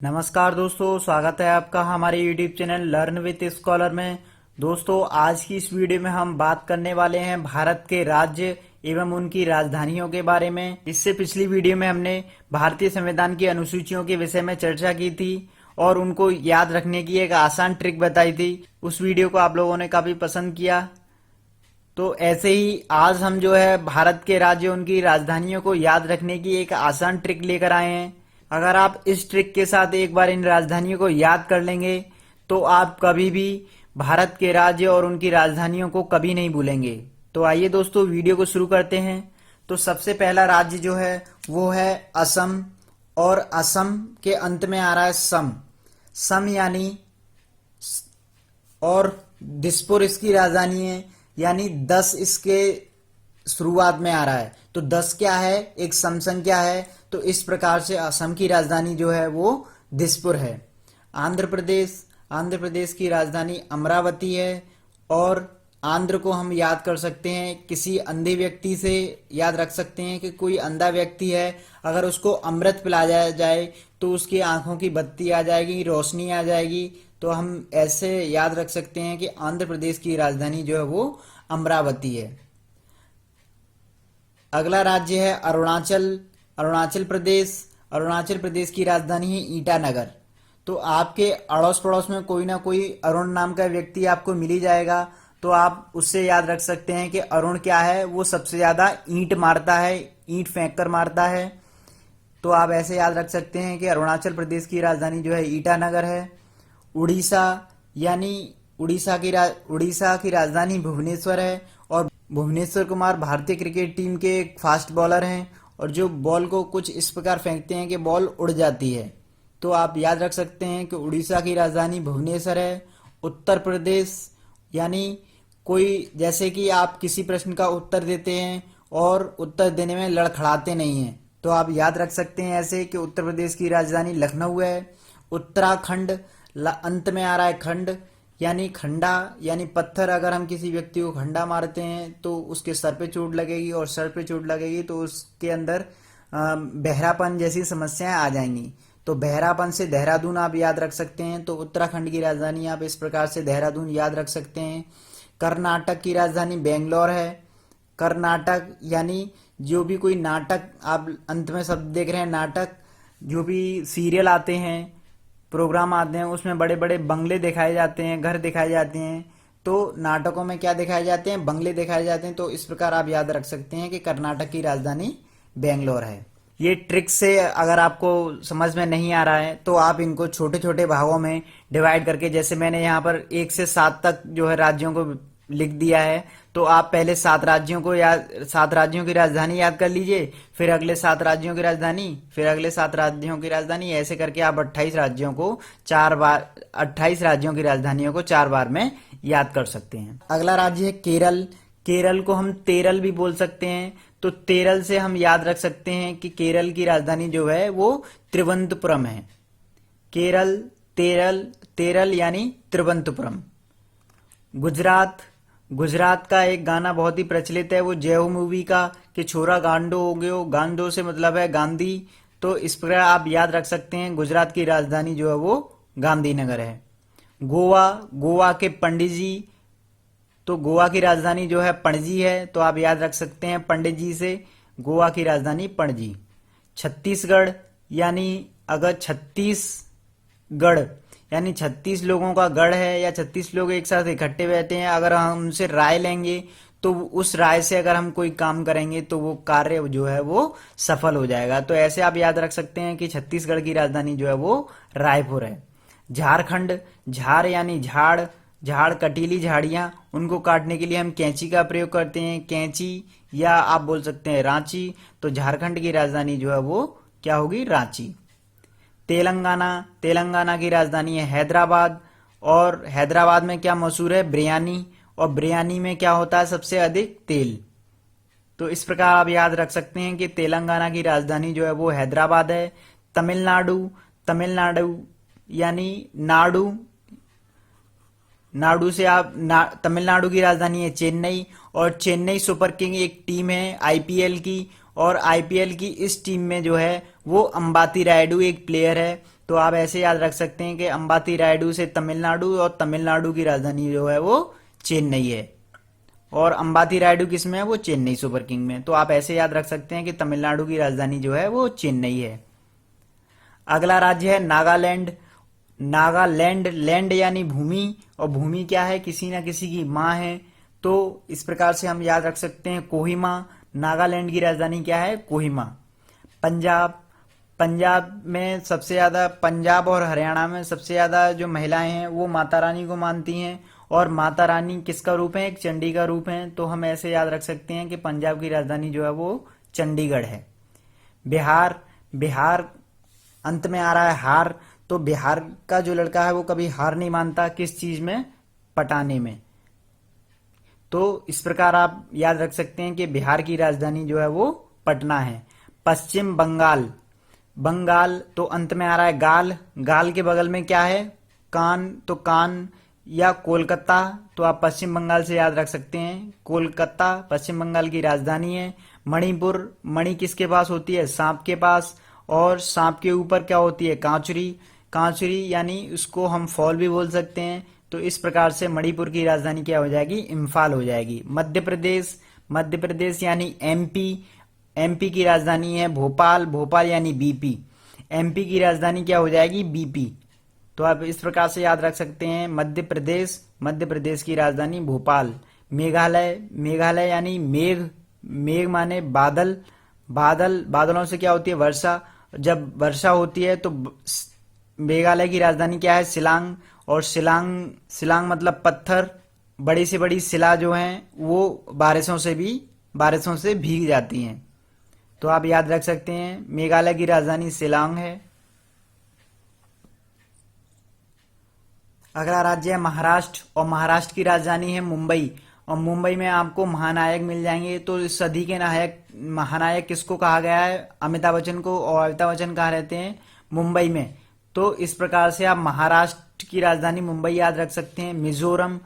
नमस्कार दोस्तों, स्वागत है आपका हमारे YouTube channel learn with scholar में। दोस्तों, आज की इस वीडियो में हम बात करने वाले हैं भारत के राज्य एवं उनकी राजधानियों के बारे में। इससे पिछली वीडियो में हमने भारतीय संविधान की अनुसूचियों के विषय में चर्चा की थी और उनको याद रखने की एक आसान ट्रिक बताई थी। उस वीडियो को आप लोगों ने काफी पसंद किया। तो ऐसे ही आज हम जो है भारत के राज्य उनकी राजधानियों को याद रखने की एक आसान ट्रिक लेकर आए हैं। अगर आप इस ट्रिक के साथ एक बार इन राजधानियों को याद कर लेंगे तो आप कभी भी भारत के राज्य और उनकी राजधानियों को कभी नहीं भूलेंगे। तो आइए दोस्तों, वीडियो को शुरू करते हैं। तो सबसे पहला राज्य जो है वो है असम, और असम के अंत में आ रहा है सम। सम यानी, और दिसपुर इसकी राजधानी है, यानी 10 इसके शुरुआत में आ रहा है। तो 10 क्या है? एक सम संख्या है। तो इस प्रकार से असम की राजधानी जो है वो दिसपुर है। आंध्र प्रदेश की राजधानी अमरावती है। और आंध्र को हम याद कर सकते हैं, किसी अंधे व्यक्ति से याद रख सकते हैं कि कोई अंधा व्यक्ति है, अगर उसको अमृत पिलाया जाए तो उसकी आंखों की बत्ती आ जाएगी, रोशनी आ जाएगी। तो हम ऐसे याद रख सकते हैं कि आंध्र प्रदेश की राजधानी जो है वो अमरावती है। अगला राज्य है अरुणाचल प्रदेश की राजधानी है ईटानगर। तो आपके अड़ोस पड़ोस में कोई ना कोई अरुण नाम का व्यक्ति आपको मिल ही जाएगा। तो आप उससे याद रख सकते हैं कि अरुण क्या है, वो सबसे ज्यादा ईंट मारता है, ईंट फेंक कर मारता है। तो आप ऐसे याद रख सकते हैं कि अरुणाचल प्रदेश की राजधानी जो है ईटानगर है। उड़ीसा यानी उड़ीसा की राजधानी भुवनेश्वर है। और भुवनेश्वर कुमार भारतीय क्रिकेट टीम के एक फास्ट बॉलर हैं, और जो बॉल को कुछ इस प्रकार फेंकते हैं कि बॉल उड़ जाती है। तो आप याद रख सकते हैं कि उड़ीसा की राजधानी भुवनेश्वर है। उत्तर प्रदेश यानी, कोई जैसे कि आप किसी प्रश्न का उत्तर देते हैं और उत्तर देने में लड़खड़ाते नहीं हैं, तो आप याद रख सकते हैं ऐसे कि उत्तर प्रदेश की राजधानी लखनऊ है। उत्तराखंड, अंत में आ रहा है खंड, यानी खंडा यानी पत्थर। अगर हम किसी व्यक्ति को खंडा मारते हैं तो उसके सर पे चोट लगेगी, और सर पे चोट लगेगी तो उसके अंदर बहरापन जैसी समस्याएं आ जाएंगी। तो बहरापन से देहरादून आप याद रख सकते हैं। तो उत्तराखंड की राजधानी आप इस प्रकार से देहरादून याद रख सकते हैं। कर्नाटक की राजधानी बेंगलोर है। कर्नाटक यानी, जो भी कोई नाटक, आप अंत में शब्द देख रहे हैं नाटक, जो भी सीरियल आते हैं, प्रोग्राम आते हैं, उसमें बड़े बड़े बंगले दिखाए जाते हैं, घर दिखाए जाते हैं। तो नाटकों में क्या दिखाए जाते हैं? बंगले दिखाए जाते हैं। तो इस प्रकार आप याद रख सकते हैं कि कर्नाटक की राजधानी बेंगलोर है। ये ट्रिक से अगर आपको समझ में नहीं आ रहा है तो आप इनको छोटे छोटे भागों में डिवाइड करके, जैसे मैंने यहाँ पर 1 से 7 तक जो है राज्यों को लिख दिया है, तो आप पहले 7 राज्यों की राजधानी याद कर लीजिए, फिर अगले 7 राज्यों की राजधानी, फिर अगले 7 राज्यों की राजधानी, ऐसे करके आप 28 राज्यों की राजधानियों को 4 बार में याद कर सकते हैं। अगला राज्य है केरल। केरल को हम तेरल भी बोल सकते हैं। तो तेरल से हम याद रख सकते हैं कि केरल की राजधानी जो है वो त्रिवंतपुरम है। केरल, तेरल यानी त्रिवंतपुरम। गुजरात का एक गाना बहुत ही प्रचलित है, वो जय हो मूवी का, कि छोरा गांडो हो गयो। गांडो से मतलब है गांधी। तो इस प्रकार आप याद रख सकते हैं गुजरात की राजधानी जो है वो गांधीनगर है। गोवा के पंडित जी, तो गोवा की राजधानी जो है पणजी है। तो आप याद रख सकते हैं पंडित जी से, गोवा की राजधानी पणजी। छत्तीसगढ़ यानी, अगर छत्तीसगढ़ यानी 36 लोगों का गढ़ है, या 36 लोग एक साथ इकट्ठे बैठे हैं, अगर हम उनसे राय लेंगे तो उस राय से अगर हम कोई काम करेंगे तो वो कार्य जो है वो सफल हो जाएगा। तो ऐसे आप याद रख सकते हैं कि छत्तीसगढ़ की राजधानी जो है वो रायपुर है। झारखंड, झार यानी झाड़ कटीली झाड़ियां, उनको काटने के लिए हम कैंची का प्रयोग करते हैं, कैंची, या आप बोल सकते हैं रांची। तो झारखंड की राजधानी जो है वो क्या होगी? रांची। तेलंगाना की राजधानी है हैदराबाद। और हैदराबाद में क्या मशहूर है? बिरयानी। और बिरयानी में क्या होता है? सबसे अधिक तेल। तो इस प्रकार आप याद रख सकते हैं कि तेलंगाना की राजधानी जो है वो हैदराबाद है। तमिलनाडु यानी नाडु से आप तमिलनाडु की राजधानी है चेन्नई। और चेन्नई सुपर किंग एक टीम है आईपीएल की, और आईपीएल की इस टीम में जो है वो अंबाती रायडू एक प्लेयर है। तो आप ऐसे याद रख सकते हैं कि अंबाती रायडू से तमिलनाडु, और तमिलनाडु की राजधानी जो है वो चेन्नई है, और अंबाती रायडू किस में है, वो चेन्नई सुपर किंग में। तो आप ऐसे याद रख सकते हैं कि तमिलनाडु की राजधानी जो है वो चेन्नई है। अगला राज्य है नागालैंड। नागालैंड, लैंड यानी भूमि, और भूमि क्या है, किसी ना किसी की माँ है। तो इस प्रकार से हम याद रख सकते हैं कोहिमा। नागालैंड की राजधानी क्या है, कोहिमा। पंजाब, पंजाब में सबसे ज्यादा, पंजाब और हरियाणा में सबसे ज्यादा जो महिलाएं हैं वो माता रानी को मानती हैं, और माता रानी किसका रूप है, एक चंडी का रूप है। तो हम ऐसे याद रख सकते हैं कि पंजाब की राजधानी जो है वो चंडीगढ़ है। बिहार, बिहार अंत में आ रहा है हार। तो बिहार का जो लड़का है वो कभी हार नहीं मानता, किस चीज में, पटाने में। तो इस प्रकार आप याद रख सकते हैं कि बिहार की राजधानी जो है वो पटना है। पश्चिम बंगाल, बंगाल तो अंत में आ रहा है गाल। गाल के बगल में क्या है, कान, तो कान या कोलकाता, तो आप पश्चिम बंगाल से याद रख सकते हैं कोलकाता पश्चिम बंगाल की राजधानी है। मणिपुर, मणि किसके पास होती है, सांप के पास, और सांप के ऊपर क्या होती है, कांचुरी। कांचुरी यानी उसको हम फॉल भी बोल सकते हैं। तो इस प्रकार से मणिपुर की राजधानी क्या हो जाएगी, इम्फाल हो जाएगी। मध्य प्रदेश, मध्य प्रदेश यानी एमपी। एमपी की राजधानी है भोपाल। भोपाल यानी बीपी। एमपी की राजधानी क्या हो जाएगी, बीपी। तो आप इस प्रकार से याद रख सकते हैं मध्य प्रदेश, मध्य प्रदेश की राजधानी भोपाल। मेघालय, मेघालय यानी मेघ। मेघ माने बादल। बादल, बादलों से क्या होती है, वर्षा। जब वर्षा होती है तो मेघालय की राजधानी क्या है, शिलांग। और शिलांग, शिलांग मतलब पत्थर। बड़ी से बड़ी शिला जो हैं वो बारिशों से भीग जाती हैं। तो आप याद रख सकते हैं मेघालय की राजधानी शिलांग है। अगला राज्य है महाराष्ट्र, और महाराष्ट्र की राजधानी है मुंबई। और मुंबई में आपको महानायक मिल जाएंगे। तो इस सदी के नायक, महानायक किसको कहा गया है, अमिताभ बच्चन को। और अमिताभ बच्चन कहाँ रहते हैं, मुंबई में। तो इस प्रकार से आप महाराष्ट्र की राजधानी मुंबई याद रख सकते हैं। मिजोरम,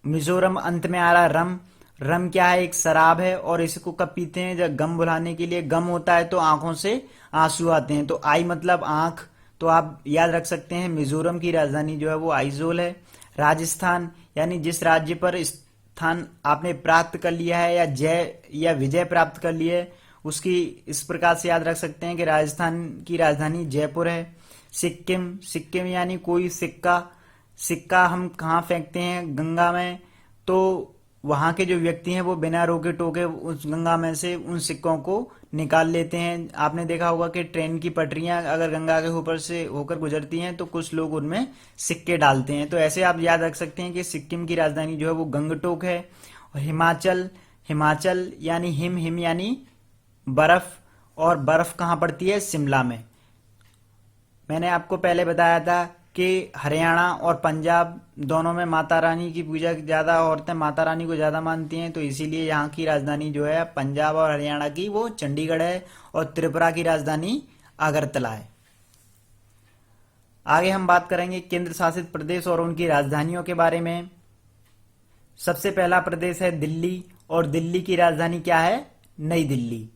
मिजोरम अंत में आ रहा है रम। रम क्या है, एक शराब है, और इसको कब पीते हैं, जब गम भुलाने के लिए। गम होता है तो आंखों से आंसू आते हैं, तो आई मतलब आंख। तो आप याद रख सकते हैं मिजोरम की राजधानी जो है वो आइजोल है। राजस्थान यानी जिस राज्य पर स्थान आपने प्राप्त कर लिया है, या जय या विजय प्राप्त कर ली है, उसकी इस प्रकार से याद रख सकते हैं कि राजस्थान की राजधानी जयपुर है। सिक्किम, सिक्किम यानी कोई सिक्का। सिक्का हम कहाँ फेंकते हैं, गंगा में। तो वहां के जो व्यक्ति हैं वो बिना रोके टोके उस गंगा में से उन सिक्कों को निकाल लेते हैं। आपने देखा होगा कि ट्रेन की पटरियां अगर गंगा के ऊपर से होकर गुजरती हैं तो कुछ लोग उनमें सिक्के डालते हैं। तो ऐसे आप याद रख सकते हैं कि सिक्किम की राजधानी जो है वो गंगटोक है। और हिमाचल, हिमाचल यानी हिम, हिम यानी बर्फ। और बर्फ कहाँ पड़ती है, शिमला में। मैंने आपको पहले बताया था कि हरियाणा और पंजाब दोनों में माता रानी की पूजा ज्यादा, औरतें माता रानी को ज्यादा मानती हैं। तो इसीलिए यहाँ की राजधानी जो है पंजाब और हरियाणा की वो चंडीगढ़ है, और त्रिपुरा की राजधानी अगरतला है। आगे हम बात करेंगे केंद्र शासित प्रदेश और उनकी राजधानियों के बारे में। सबसे पहला प्रदेश है दिल्ली, और दिल्ली की राजधानी क्या है, नई दिल्ली।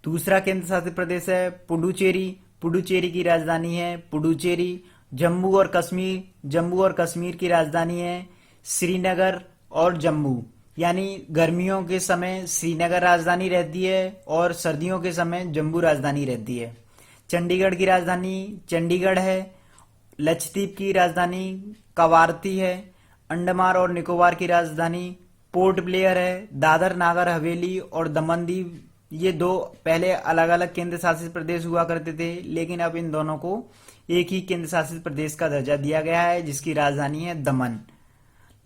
दूसरा केंद्र शासित प्रदेश है पुडुचेरी। पुडुचेरी की राजधानी है पुडुचेरी। जम्मू और कश्मीर, जम्मू और कश्मीर की राजधानी है श्रीनगर और जम्मू। यानी गर्मियों के समय श्रीनगर राजधानी रहती है, और सर्दियों के समय जम्मू राजधानी रहती है। चंडीगढ़ की राजधानी चंडीगढ़ है। लक्षद्वीप की राजधानी कवारती है। अंडमान और निकोबार की राजधानी पोर्ट ब्लेयर है। दादर नागर हवेली और दमन दीव, ये दो पहले अलग अलग केंद्र शासित प्रदेश हुआ करते थे, लेकिन अब इन दोनों को एक ही केंद्र शासित प्रदेश का दर्जा दिया गया है, जिसकी राजधानी है दमन।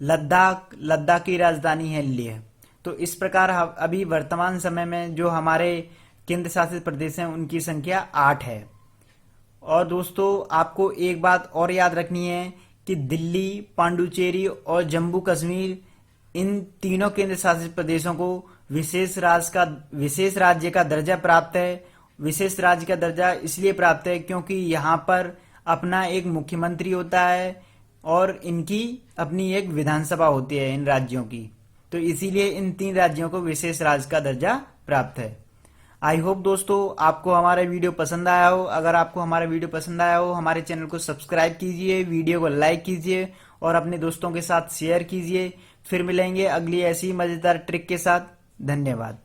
लद्दाख, लद्दाख की राजधानी है लेह। तो इस प्रकार अभी वर्तमान समय में जो हमारे केंद्र शासित प्रदेश हैं उनकी संख्या 8 है। और दोस्तों आपको एक बात और याद रखनी है कि दिल्ली, पांडुचेरी और जम्मू कश्मीर, इन तीनों केंद्र शासित प्रदेशों को विशेष राज्य का दर्जा प्राप्त है। विशेष राज्य का दर्जा इसलिए प्राप्त है क्योंकि यहाँ पर अपना एक मुख्यमंत्री होता है, और इनकी अपनी एक विधानसभा होती है इन राज्यों की। तो इसीलिए इन तीन राज्यों को विशेष राज्य का दर्जा प्राप्त है। आई होप दोस्तों आपको हमारा वीडियो पसंद आया हो। अगर आपको हमारा वीडियो पसंद आया हो, हमारे चैनल को सब्सक्राइब कीजिए, वीडियो को लाइक कीजिए और अपने दोस्तों के साथ शेयर कीजिए। फिर मिलेंगे अगली ऐसी मजेदार ट्रिक के साथ। धन्यवाद।